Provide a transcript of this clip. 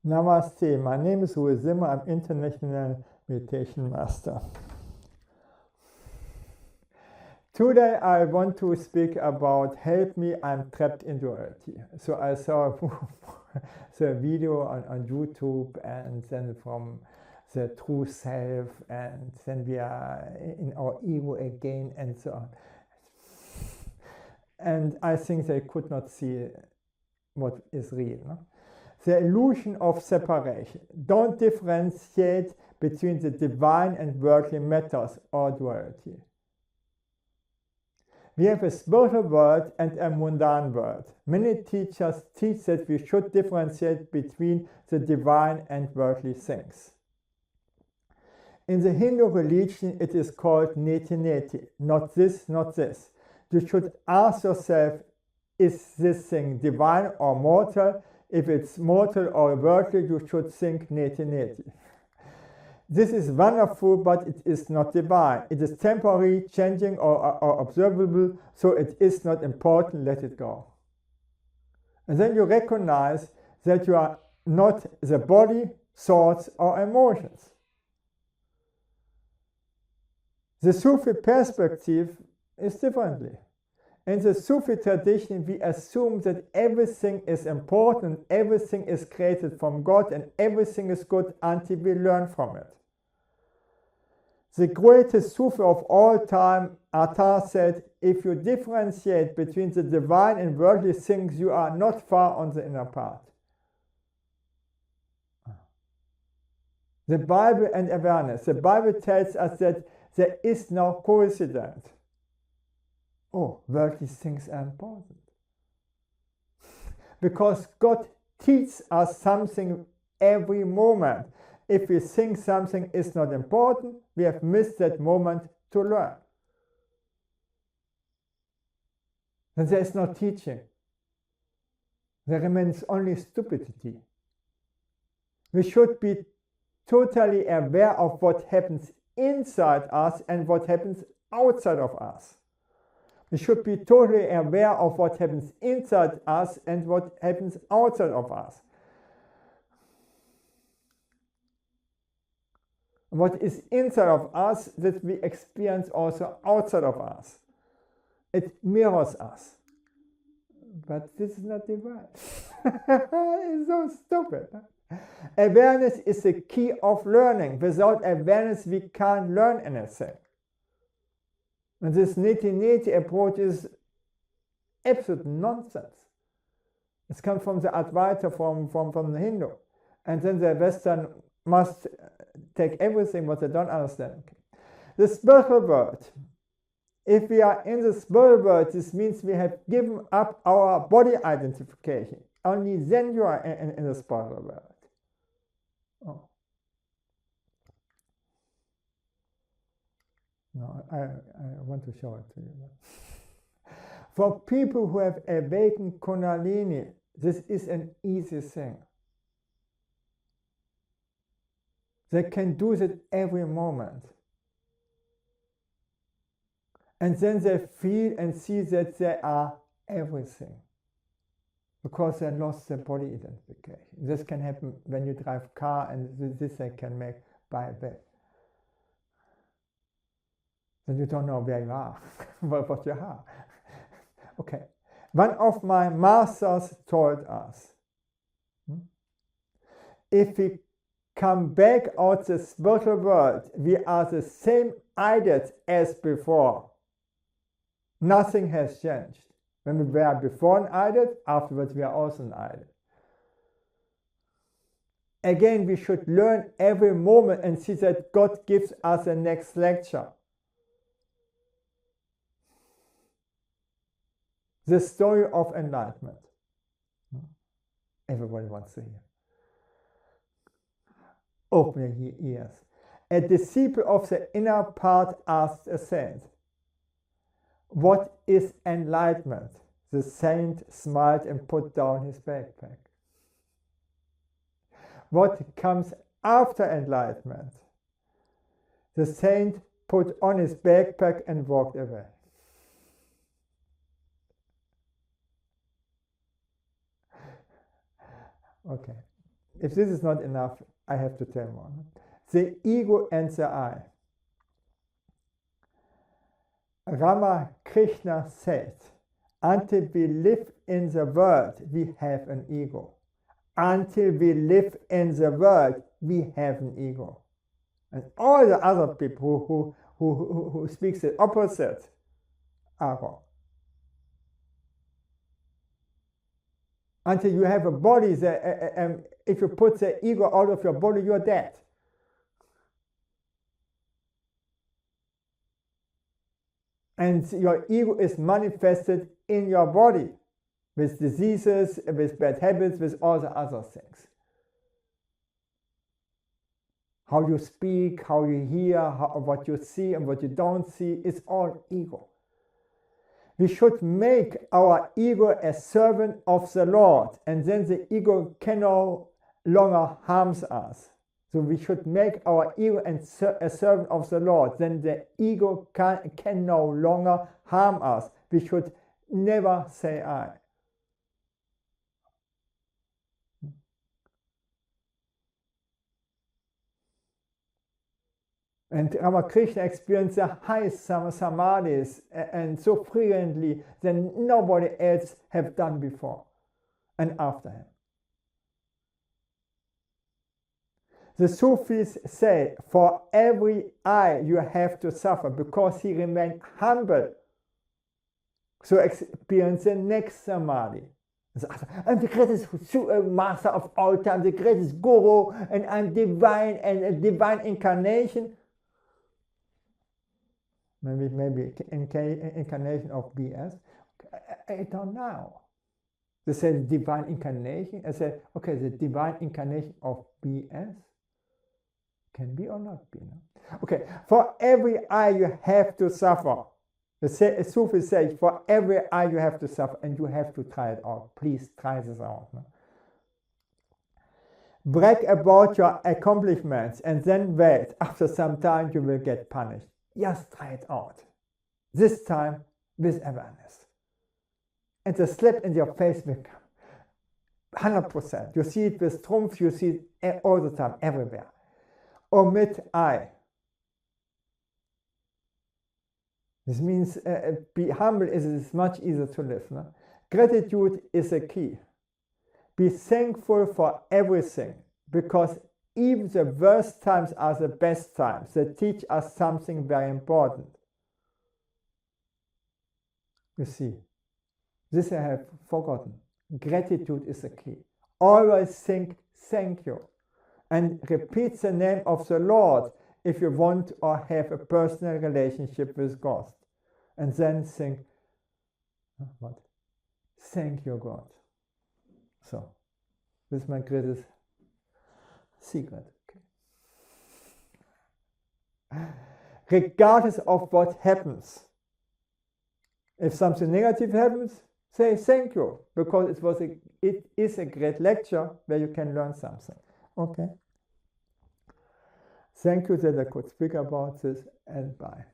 Namaste, my name is Uwe Zimmer, I'm International Meditation Master. Today I want to speak about Help Me, I'm Trapped in Duality. So I saw the video on YouTube, and then from the true self, and then we are in our ego again, and so on. And I think they could not see what is real. No? The illusion of separation. Don't differentiate between the divine and worldly matters or duality. We have a spiritual world and a mundane world. Many teachers teach that we should differentiate between the divine and worldly things. In the Hindu religion, it is called Neti, not this, not this. You should ask yourself, is this thing divine or mortal? If it's mortal or worldly, you should think Neti. This is wonderful, but it is not divine. It is temporary, changing, or observable, so it is not important, let it go. And then you recognize that you are not the body, thoughts, or emotions. The Sufi perspective is differently. In the Sufi tradition, we assume that everything is important, everything is created from God, and everything is good until we learn from it. The greatest Sufi of all time, Attar, said, if you differentiate between the divine and worldly things, you are not far on the inner path. The Bible and awareness. The Bible tells us that there is no coincidence. Oh, worldly things are important. Because God teaches us something every moment. If we think something is not important, we have missed that moment to learn. Then there is no teaching. There remains only stupidity. We should be totally aware of what happens inside us and what happens outside of us. We should be totally aware of what happens inside us and what happens outside of us. What is inside of us that we experience also outside of us. It mirrors us. But this is not divine. It's so stupid. Awareness is the key of learning. Without awareness, we can't learn anything. And this Neti approach is absolute nonsense. It comes from the Advaita, from the Hindu. And then the Western must take everything what they don't understand. The spiritual world. If we are in the spiritual world, this means we have given up our body identification. Only then you are in the spiritual world. Oh. No, I want to show it to you. For people who have awakened Kundalini, this is an easy thing. They can do it every moment. And then they feel and see that they are everything. Because they lost their body identification. This can happen when you drive car, and this they can make by way. Then you don't know where you are, what you are. Okay. One of my masters told us, if we come back out the spiritual world, we are the same idiots as before. Nothing has changed. When we were before an idiot, afterwards we are also an idiot. Again, we should learn every moment and see that God gives us the next lecture. The story of enlightenment. Everybody wants to hear. Open your ears. A disciple of the inner part asked a saint, what is enlightenment? The saint smiled and put down his backpack. What comes after enlightenment? The saint put on his backpack and walked away. Okay. if this is not enough, I have to tell more. The ego and the I. Ramakrishna said, until we live in the world, we have an ego. Until we live in the world, we have an ego. And all the other people who speak the opposite are wrong. Until you have a body, if you put the ego out of your body, you're dead. And your ego is manifested in your body with diseases, with bad habits, with all the other things. How you speak, how you hear, what you see and what you don't see is all ego. We should make our ego a servant of the Lord, and then the ego can no longer harm us. So we should make our ego a servant of the Lord, then the ego can no longer harm us. We should never say I. And Ramakrishna experienced the highest samadhis and so frequently than nobody else have done before and after him. The Sufis say, for every I you have to suffer, because he remained humble. So experience the next samadhi. I'm the greatest master of all time, the greatest guru, and I'm divine and a divine incarnation. Maybe incarnation of BS. I don't know. They say divine incarnation. I said, okay, the divine incarnation of BS can be or not be. No? Okay, for every I you have to suffer. The Sufi says, for every I you have to suffer, and you have to try it out. Please try this out. No? Brag about your accomplishments and then wait. After some time you will get punished. Just try it out. This time with awareness. And the slap in your face will come. 100%. You see it with Trumpf, you see it all the time, everywhere. Omit I. This means be humble is much easier to live. No? Gratitude is a key. Be thankful for everything, because even the worst times are the best times. They teach us something very important. You see, this I have forgotten. Gratitude is the key. Always think thank you. And repeat the name of the Lord if you want or have a personal relationship with God. And then think, what? Thank you, God. So, this is my greatest secret. Okay. Regardless of what happens, if something negative happens, say thank you, because it is a great lecture where you can learn something. Okay. Thank you that I could speak about this, and bye.